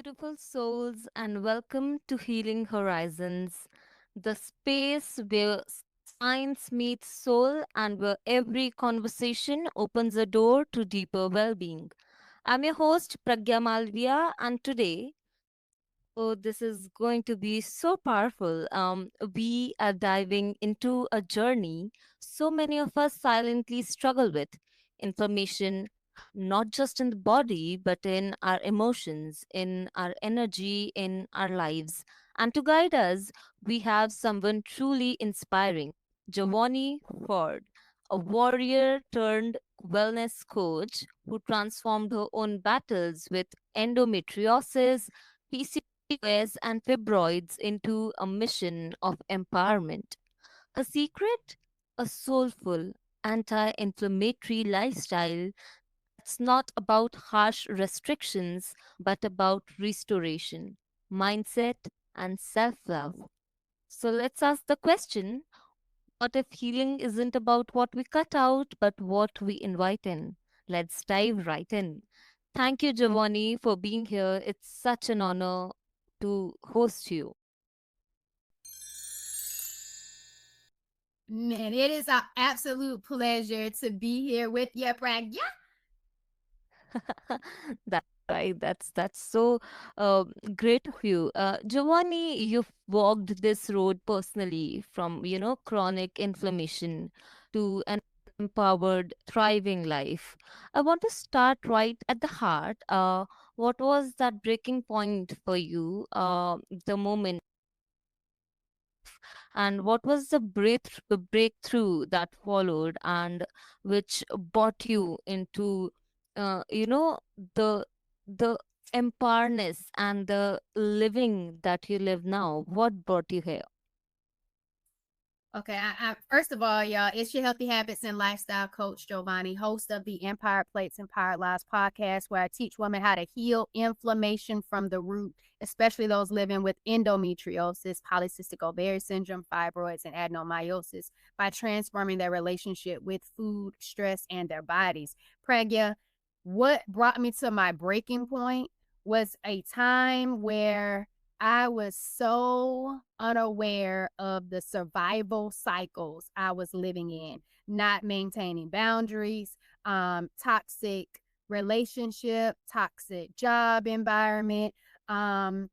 beautiful souls, and welcome to Healing Horizons, the space where science meets soul and where every conversation opens a door to deeper well being. I'm your host, Pragya Malvia, and today this is going to be so powerful. We are diving into a journey so many of us silently struggle with information, not just in the body, but in our emotions, in our energy, in our lives. And to guide us, we have someone truly inspiring, Jovonnie Ford, a warrior turned wellness coach who transformed her own battles with endometriosis, PCOS, and fibroids into a mission of empowerment. A secret? A soulful, anti inflammatory lifestyle that's not about harsh restrictions, but about restoration, mindset, and self love. So let's ask the question, what if healing isn't about what we cut out, but what we invite in? Let's dive right in. Thank you, Giovanni, for being here. It's such an honor to host you. Man, it is an absolute pleasure to be here with you, Pragya. That's right. That's so uh, great of you, Giovanni. You've walked this road personally, from chronic inflammation to an empowered, thriving life. I want to start right at the heart. What was that breaking point for you? The moment, and what was the breakthrough that followed, and which brought you into the the empowerness and the living that you live now? What brought you here? Okay, first of all, y'all, it's your healthy habits and lifestyle coach, Jovonnie, host of the Empire Plates Empowered Lives podcast, where I teach women how to heal inflammation from the root, especially those living with endometriosis, polycystic ovary syndrome, fibroids, and adenomyosis, by transforming their relationship with food, stress, and their bodies. Pragya, what brought me to my breaking point was a time where I was so unaware of the survival cycles I was living in, not maintaining boundaries, toxic relationship, toxic job environment. Um,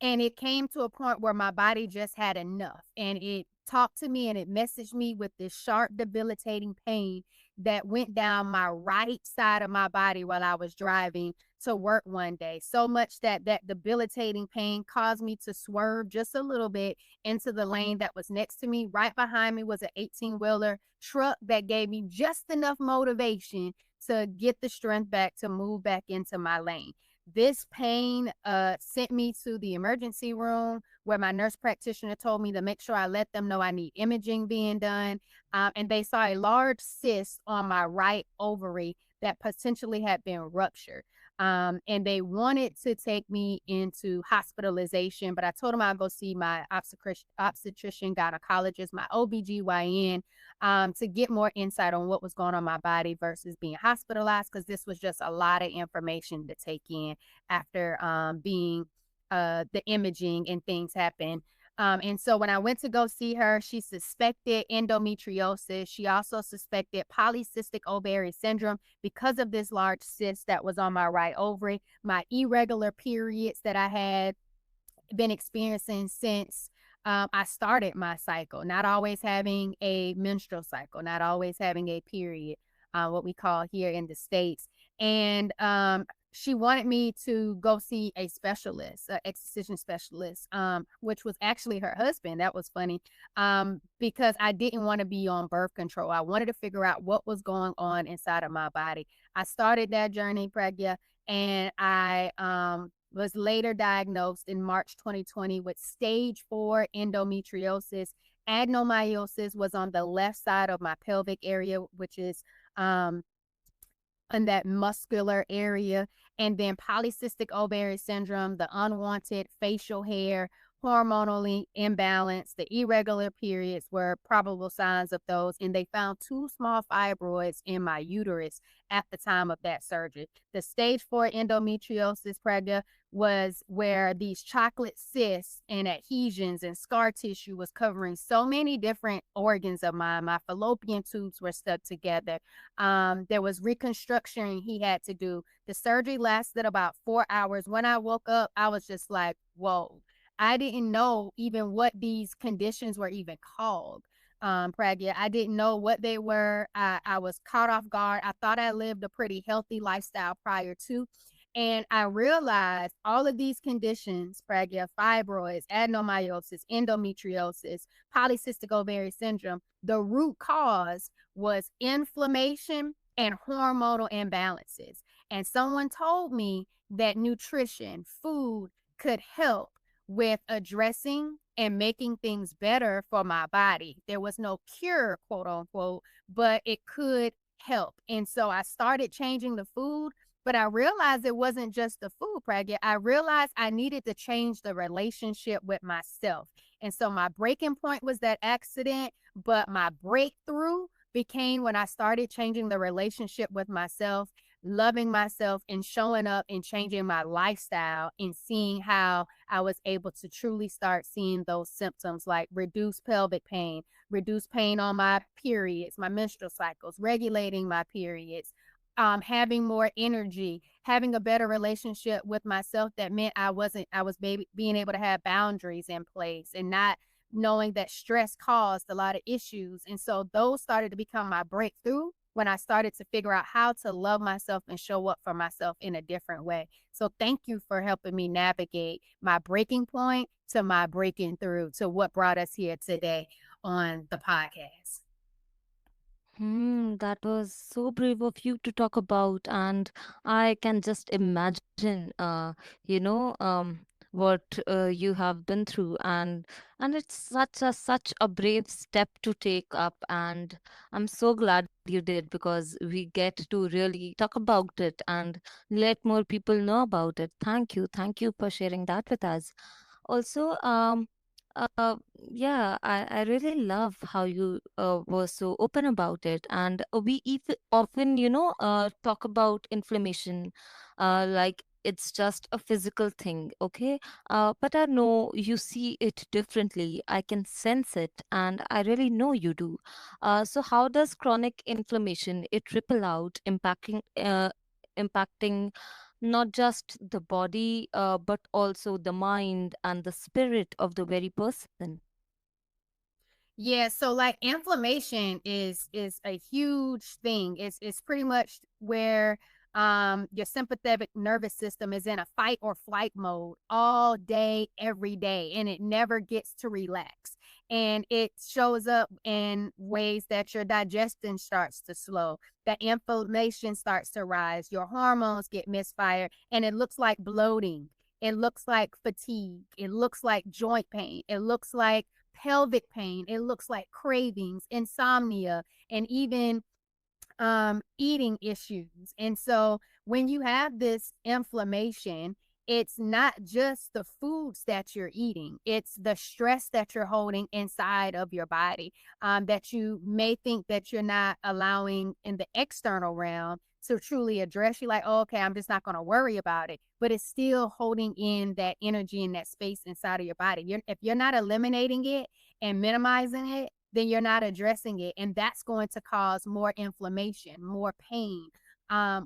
and it came to a point where my body just had enough, and it talked to me and it messaged me with this sharp, debilitating pain that went down my right side of my body while I was driving to work one day. So much that that debilitating pain caused me to swerve just a little bit into the lane that was next to me. Right behind me was an 18-wheeler truck that gave me just enough motivation to get the strength back to move back into my lane. This pain sent me to the emergency room, where my nurse practitioner told me to make sure I let them know I need imaging being done. And they saw a large cyst on my right ovary that potentially had been ruptured. And they wanted to take me into hospitalization, but I told them I'd go see my obstetrician gynecologist, my OBGYN, to get more insight on what was going on in my body versus being hospitalized, because this was just a lot of information to take in after being the imaging and things happen. And so when I went to go see her, she suspected endometriosis. She also suspected polycystic ovary syndrome because of this large cyst that was on my right ovary. My irregular periods that I had been experiencing since I started my cycle, not always having a menstrual cycle, not always having a period, what we call here in the States. And she wanted me to go see a specialist, an excision specialist, which was actually her husband. That was funny, because I didn't want to be on birth control. I wanted to figure out what was going on inside of my body. I started that journey, Pragya, and I was later diagnosed in March 2020 with stage 4 endometriosis. Adenomyosis was on the left side of my pelvic area, which is in that muscular area. And then polycystic ovary syndrome, the unwanted facial hair, hormonally imbalanced. The irregular periods were probable signs of those, and they found two small fibroids in my uterus at the time of that surgery. The stage 4 endometriosis, Pragya, was where these chocolate cysts and adhesions and scar tissue was covering so many different organs of mine. My fallopian tubes were stuck together. There was reconstruction he had to do. The surgery lasted about 4 hours. When I woke up, I was just like, whoa. I didn't know even what these conditions were even called. Pragya, I didn't know what they were. I was caught off guard. I thought I lived a pretty healthy lifestyle prior to. And I realized all of these conditions, Pragya, fibroids, adenomyosis, endometriosis, polycystic ovarian syndrome, the root cause was inflammation and hormonal imbalances. And someone told me that nutrition, food could help with addressing and making things better for my body. There was no cure, quote unquote, but it could help. And so I started changing the food, but I realized it wasn't just the food, Pragya. I realized I needed to change the relationship with myself. And so my breaking point was that accident, but my breakthrough became when I started changing the relationship with myself, loving myself, and showing up and changing my lifestyle and seeing how I was able to truly start seeing those symptoms like reduced pelvic pain, reduced pain on my periods, my menstrual cycles, regulating my periods, having more energy, having a better relationship with myself. That meant I was being able to have boundaries in place and not knowing that stress caused a lot of issues. And so those started to become my breakthrough when I started to figure out how to love myself and show up for myself in a different way. So thank you for helping me navigate my breaking point to my breaking through to what brought us here today on the podcast. That was so brave of you to talk about, and I can just imagine, you know, what you have been through, and it's such a brave step to take up, and I'm so glad you did because we get to really talk about it and let more people know about it. Thank you for sharing that with us. Also, uh, yeah, I really love how you were so open about it. And we often, talk about inflammation like it's just a physical thing, okay? But I know you see it differently. I can sense it, and I really know you do. So how does chronic inflammation it ripple out, impacting not just the body, but also the mind and the spirit of the very person? Yeah, so like inflammation is a huge thing. It's pretty much where your sympathetic nervous system is in a fight or flight mode all day every day, and it never gets to relax. And it shows up in ways that your digestion starts to slow, that inflammation starts to rise, your hormones get misfired, and it looks like bloating. It looks like fatigue. It looks like joint pain. It looks like pelvic pain. It looks like cravings, insomnia, and even eating issues. And so when you have this inflammation, it's not just the foods that you're eating, it's the stress that you're holding inside of your body, that you may think that you're not allowing in the external realm to truly address. You like, oh, okay, I'm just not going to worry about it, but it's still holding in that energy and that space inside of your body. If you're not eliminating it and minimizing it, then you're not addressing it. And that's going to cause more inflammation, more pain,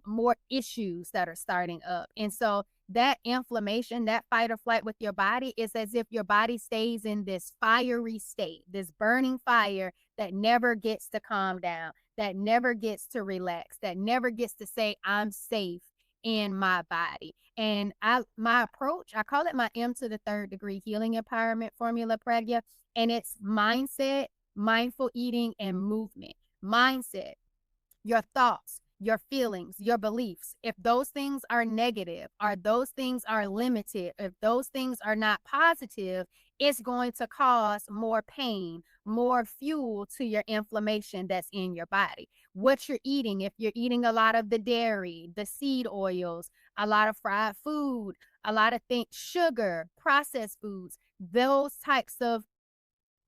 more issues that are starting up. And so that inflammation, that fight or flight with your body is as if your body stays in this fiery state, this burning fire that never gets to calm down, that never gets to relax, that never gets to say, I'm safe in my body. And my approach, I call it my M to the third degree healing empowerment formula, Pragya. And it's mindset, mindful eating, and movement. Mindset, your thoughts, your feelings, your beliefs. If those things are negative, or those things are limited, if those things are not positive, it's going to cause more pain, more fuel to your inflammation that's in your body. What you're eating, if you're eating a lot of the dairy, the seed oils, a lot of fried food, a lot of things, sugar, processed foods, those types of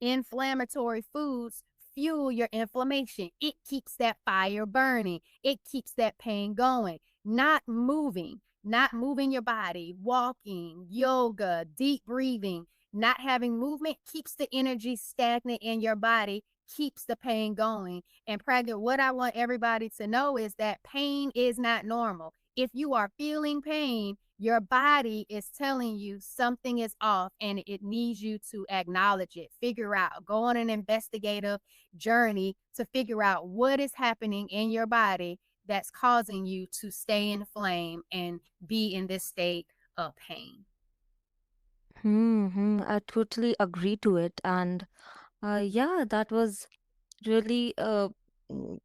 inflammatory foods fuel your inflammation. It keeps that fire burning. It keeps that pain going. Not moving your body, walking, yoga, deep breathing, not having movement keeps the energy stagnant in your body, keeps the pain going. And Pragya, what I want everybody to know is that pain is not normal. If you are feeling pain, your body is telling you something is off and it needs you to acknowledge it, figure out, go on an investigative journey to figure out what is happening in your body that's causing you to stay inflamed and be in this state of pain. I totally agree to it. And yeah, that was really mm,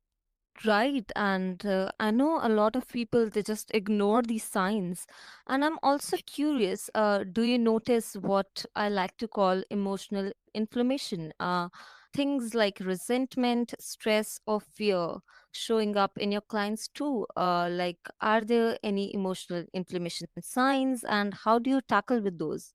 right. And I know a lot of people, they just ignore these signs. And I'm also curious, do you notice what I like to call emotional inflammation? Things like resentment, stress, or fear showing up in your clients too. Like, are there any emotional inflammation signs, and how do you tackle with those?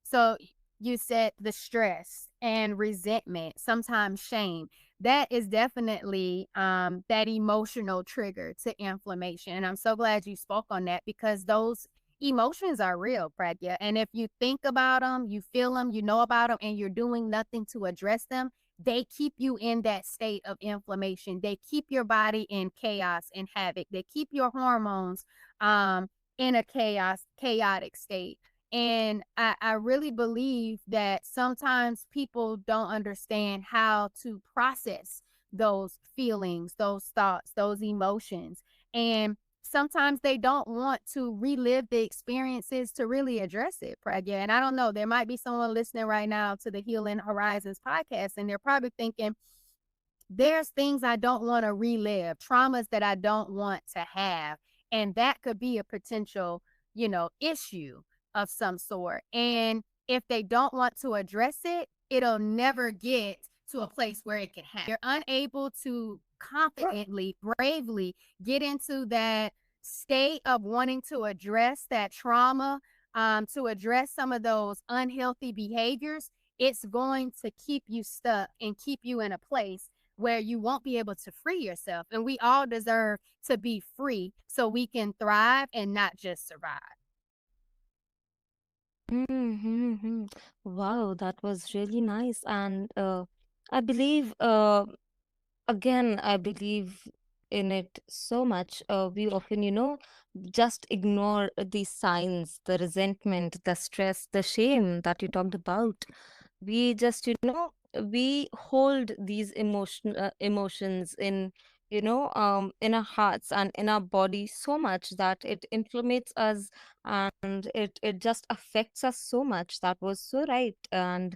So you said the stress and resentment, sometimes shame. That is definitely that emotional trigger to inflammation. And I'm so glad you spoke on that because those emotions are real, Pragya. And if you think about them, you feel them, you know about them, and you're doing nothing to address them, they keep you in that state of inflammation. They keep your body in chaos and havoc. They keep your hormones in a chaotic state. And I really believe that sometimes people don't understand how to process those feelings, those thoughts, those emotions. And sometimes they don't want to relive the experiences to really address it, Pragya. And I don't know, there might be someone listening right now to the Healing Horizons podcast, and they're probably thinking, there's things I don't want to relive, traumas that I don't want to have. And that could be a potential, issue of some sort. And if they don't want to address it, it'll never get to a place where it can happen. You're unable to confidently, bravely get into that state of wanting to address that trauma, to address some of those unhealthy behaviors. It's going to keep you stuck and keep you in a place where you won't be able to free yourself. And we all deserve to be free so we can thrive and not just survive. Mm-hmm. Wow, that was really nice. And I believe, again, I believe in it so much. We often, just ignore these signs, the resentment, the stress, the shame that you talked about. We just, we hold these emotions in, in our hearts and in our body so much that it inflames us, and it just affects us so much. That was so right. And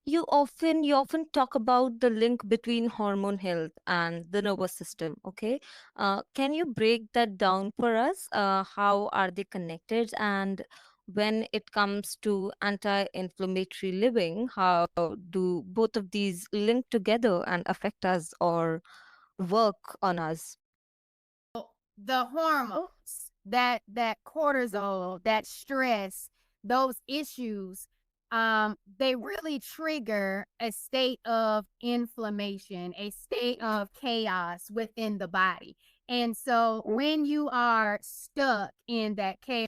you often talk about the link between hormone health and the nervous system. Okay, can you break that down for us? How are they connected? And when it comes to anti-inflammatory living, how do both of these link together and affect us or work on us? The hormones, that cortisol, that stress, those issues, they really trigger a state of inflammation, a state of chaos within the body. And so when you are stuck in that chaos,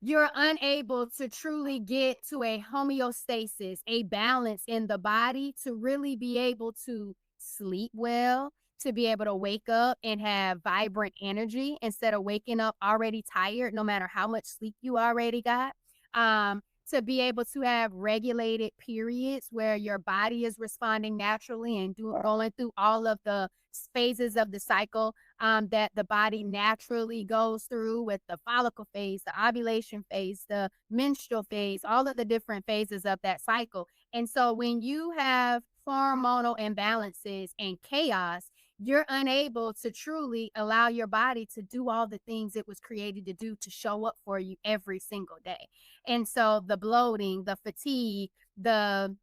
you're unable to truly get to a homeostasis, a balance in the body to really be able to sleep well, to be able to wake up and have vibrant energy instead of waking up already tired, no matter how much sleep you already got. To be able to have regulated periods where your body is responding naturally and going through all of the phases of the cycle that the body naturally goes through, with the follicle phase, the ovulation phase, the menstrual phase, all of the different phases of that cycle. And so when you have hormonal imbalances and chaos, you're unable to truly allow your body to do all the things it was created to do to show up for you every single day. And so the bloating, the fatigue, the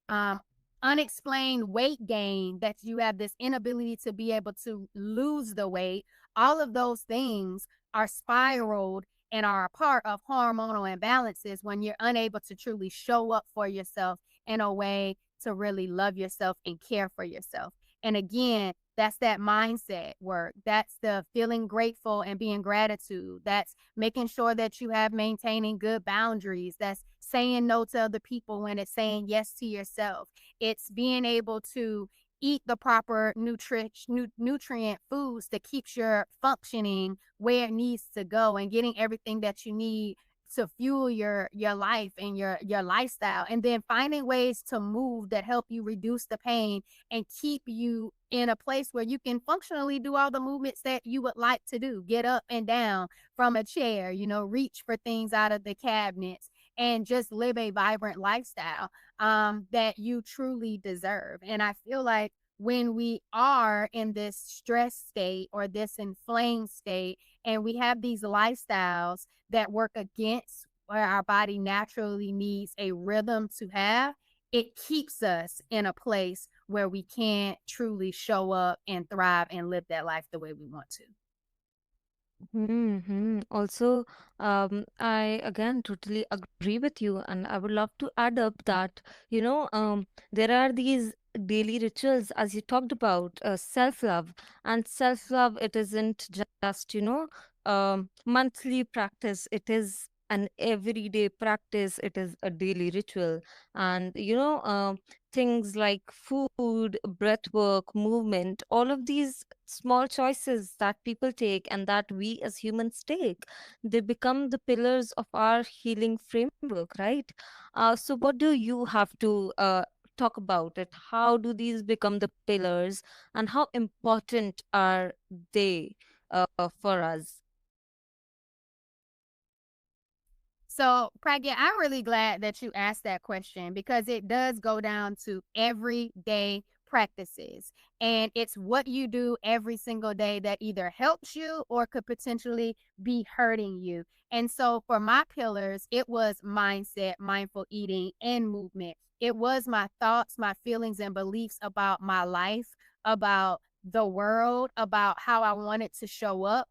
um, unexplained weight gain, that you have this inability to be able to lose the weight, all of those things are spiraled and are a part of hormonal imbalances when you're unable to truly show up for yourself in a way to really love yourself and care for yourself. And again, that's that mindset work. That's the feeling grateful and being gratitude. That's making sure that you have maintaining good boundaries. That's saying no to other people when it's saying yes to yourself. It's being able to eat the proper nutrient foods that keeps your functioning where it needs to go and getting everything that you need to fuel your life and your lifestyle, and then finding ways to move that help you reduce the pain and keep you in a place where you can functionally do all the movements that you would like to do. Get up and down from a chair, reach for things out of the cabinets, and just live a vibrant lifestyle that you truly deserve. And I feel like when we are in this stress state or this inflamed state, and we have these lifestyles that work against where our body naturally needs a rhythm to have, it keeps us in a place where we can't truly show up and thrive and live that life the way we want to. Also, I again totally agree with you, and I would love to add up that, there are these daily rituals, as you talked about, self-love. And self-love, it isn't just, monthly practice, it is an everyday practice, it is a daily ritual. And, things like food, breath work, movement, all of these small choices that people take and that we as humans take, they become the pillars of our healing framework, right? So what do you have to talk about it? How do these become the pillars, and how important are they for us? So, Pragya, I'm really glad that you asked that question because it does go down to everyday practices. And it's what you do every single day that either helps you or could potentially be hurting you. And so, for my pillars, it was mindset, mindful eating, and movement. It was my thoughts, my feelings, and beliefs about my life, about the world, about how I wanted to show up.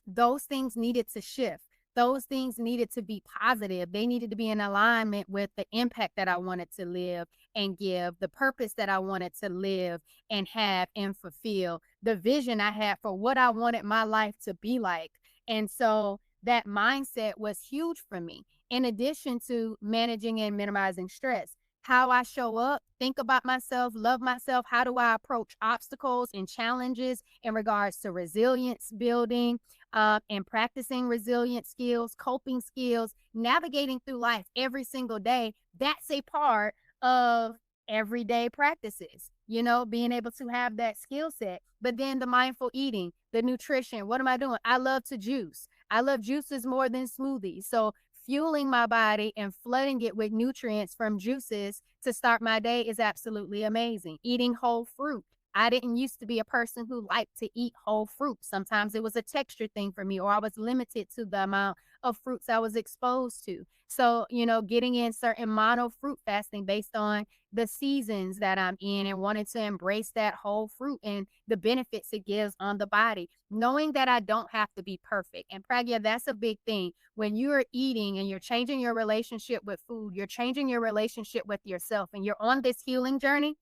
Those things needed to shift. Those things needed to be positive. They needed to be in alignment with the impact that I wanted to live and give, the purpose that I wanted to live and have and fulfill, the vision I had for what I wanted my life to be like. And so that mindset was huge for me, in addition to managing and minimizing stress. How I show up, think about myself, love myself. How do I approach obstacles and challenges in regards to resilience building, and practicing resilient skills, coping skills, navigating through life every single day? That's a part of everyday practices, being able to have that skill set. But then the mindful eating, the nutrition, what am I doing? I love to juice. I love juices more than smoothies. So fueling my body and flooding it with nutrients from juices to start my day is absolutely amazing. Eating whole fruit. I didn't used to be a person who liked to eat whole fruit. Sometimes it was a texture thing for me, or I was limited to the amount of fruits I was exposed to. So, getting in certain mono fruit fasting based on the seasons that I'm in and wanting to embrace that whole fruit and the benefits it gives on the body, knowing that I don't have to be perfect. And Pragya, that's a big thing. When you're eating and you're changing your relationship with food, you're changing your relationship with yourself, and you're on this healing journey,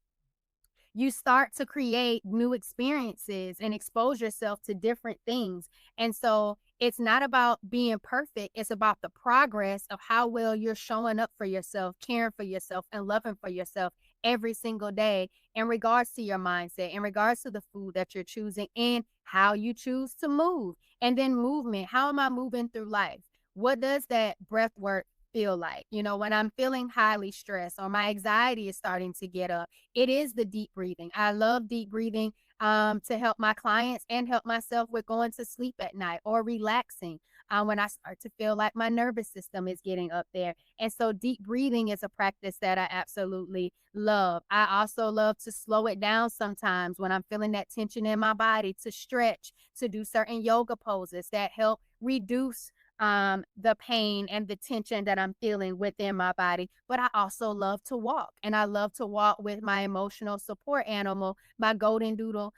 you start to create new experiences and expose yourself to different things. And so it's not about being perfect. It's about the progress of how well you're showing up for yourself, caring for yourself, and loving for yourself every single day in regards to your mindset, in regards to the food that you're choosing, and how you choose to move. And then movement. How am I moving through life? What does that breath work feel like? When I'm feeling highly stressed or my anxiety is starting to get up, it is the deep breathing. I love deep breathing to help my clients and help myself with going to sleep at night or relaxing. when I start to feel like my nervous system is getting up there. And so deep breathing is a practice that I absolutely love. I also love to slow it down sometimes when I'm feeling that tension in my body, to stretch, to do certain yoga poses that help reduce the pain and the tension that I'm feeling within my body. But I also love to walk, and I love to walk with my emotional support animal, my golden doodle,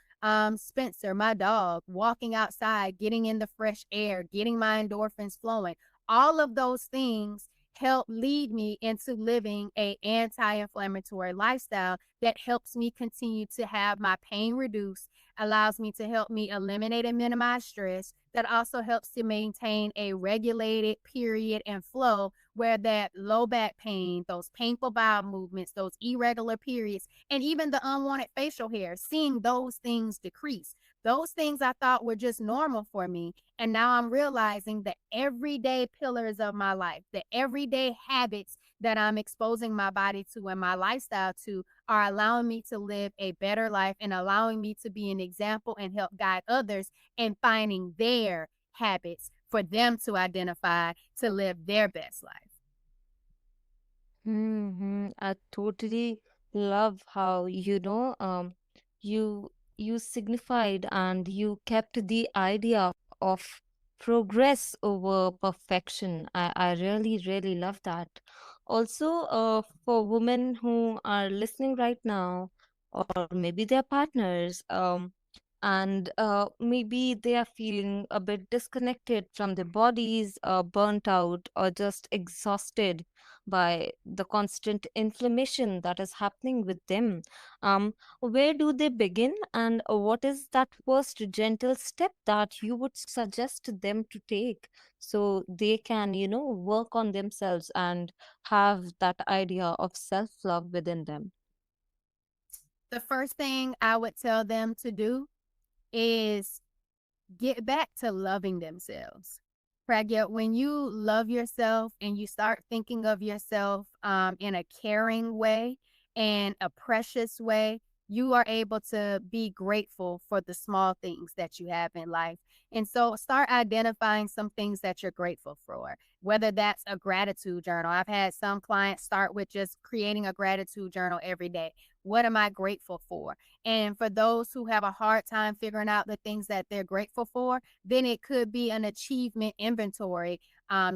Spencer, my dog, walking outside, getting in the fresh air, getting my endorphins flowing. All of those things help lead me into living a anti-inflammatory lifestyle that helps me continue to have my pain reduced, allows me to help me eliminate and minimize stress, that also helps to maintain a regulated period and flow where that low back pain, those painful bowel movements, those irregular periods, and even the unwanted facial hair, seeing those things decrease. Those things I thought were just normal for me. And now I'm realizing the everyday pillars of my life, the everyday habits that I'm exposing my body to and my lifestyle to are allowing me to live a better life and allowing me to be an example and help guide others in finding their habits for them to identify to live their best life. I totally love how, you signified and you kept the idea of progress over perfection. I really, really love that. Also, for women who are listening right now, or maybe their partners, and maybe they are feeling a bit disconnected from their bodies, burnt out, or just exhausted by the constant inflammation that is happening with them. Where do they begin, and what is that first gentle step that you would suggest to them to take so they can, work on themselves and have that idea of self love within them? The first thing I would tell them to do is get back to loving themselves. Pragya, when you love yourself and you start thinking of yourself in a caring way and a precious way, you are able to be grateful for the small things that you have in life. And so start identifying some things that you're grateful for, whether that's a gratitude journal. I've had some clients start with just creating a gratitude journal every day. What am I grateful for? And for those who have a hard time figuring out the things that they're grateful for, then it could be an achievement inventory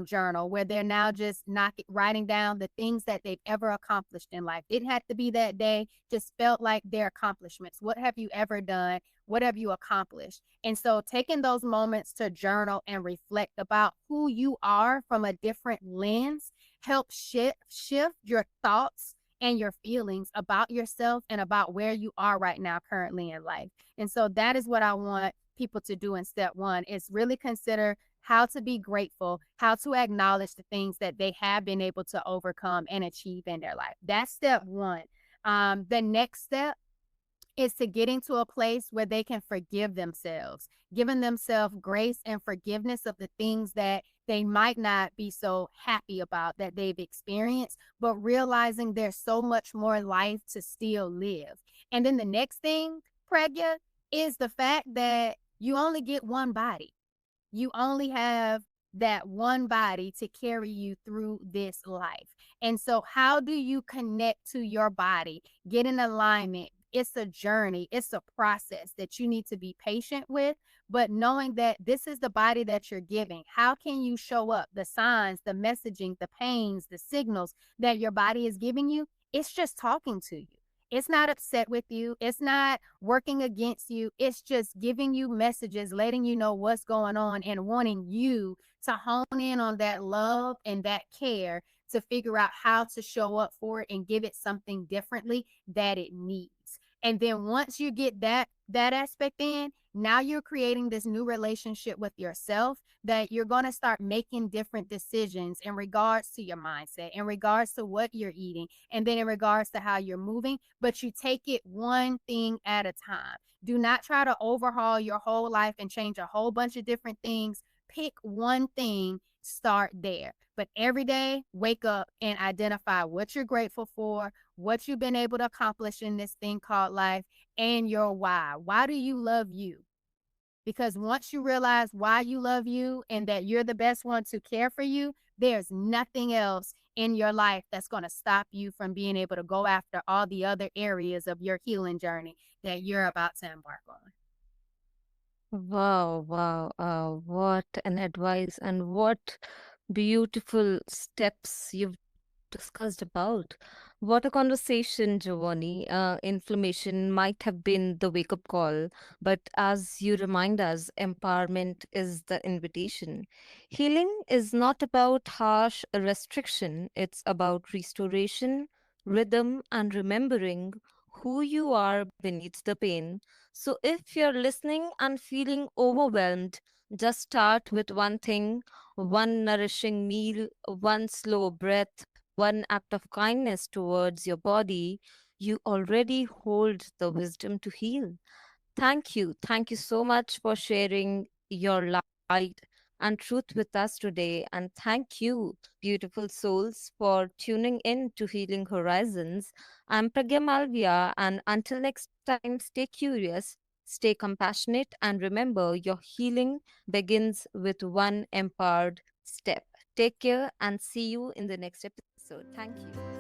journal where they're now just not writing down the things that they've ever accomplished in life. Didn't have to be that day, just felt like their accomplishments. What have you ever done? What have you accomplished? And so taking those moments to journal and reflect about who you are from a different lens helps shift your thoughts and your feelings about yourself and about where you are right now currently in life. And so that is what I want people to do in step one, is really consider how to be grateful, how to acknowledge the things that they have been able to overcome and achieve in their life. That's step one. The next step is to getting to a place where they can forgive themselves, giving themselves grace and forgiveness of the things that they might not be so happy about that they've experienced, but realizing there's so much more life to still live. And then the next thing, Pragya, is the fact that you only get one body. You only have that one body to carry you through this life. And so, how do you connect to your body, get in alignment? It's a journey, it's a process that you need to be patient with, but knowing that this is the body that you're giving, how can you show up? The signs, the messaging, the pains, the signals that your body is giving you, it's just talking to you. It's not upset with you. It's not working against you. It's just giving you messages, letting you know what's going on and wanting you to hone in on that love and that care to figure out how to show up for it and give it something differently that it needs. And then once you get that aspect in, now you're creating this new relationship with yourself that you're going to start making different decisions in regards to your mindset, in regards to what you're eating, and then in regards to how you're moving, but you take it one thing at a time. Do not try to overhaul your whole life and change a whole bunch of different things. Pick one thing, start there. But every day, wake up and identify what you're grateful for, what you've been able to accomplish in this thing called life, and your why. Why do you love you? Because once you realize why you love you and that you're the best one to care for you, there's nothing else in your life that's going to stop you from being able to go after all the other areas of your healing journey that you're about to embark on. Wow, wow, what an advice and what beautiful steps you've discussed about. What a conversation, Giovanni. Inflammation might have been the wake up call, but as you remind us, empowerment is the invitation. Healing is not about harsh restriction, it's about restoration, rhythm, and remembering who you are beneath the pain. So if you're listening and feeling overwhelmed, just start with one thing, one nourishing meal, one slow breath, one act of kindness towards your body. You already hold the wisdom to heal. Thank you. Thank you so much for sharing your light and truth with us today. And thank you, beautiful souls, for tuning in to Healing Horizons. I'm Pragya Malvia, and until next time, stay curious, stay compassionate, and remember your healing begins with one empowered step. Take care and see you in the next episode. Thank you.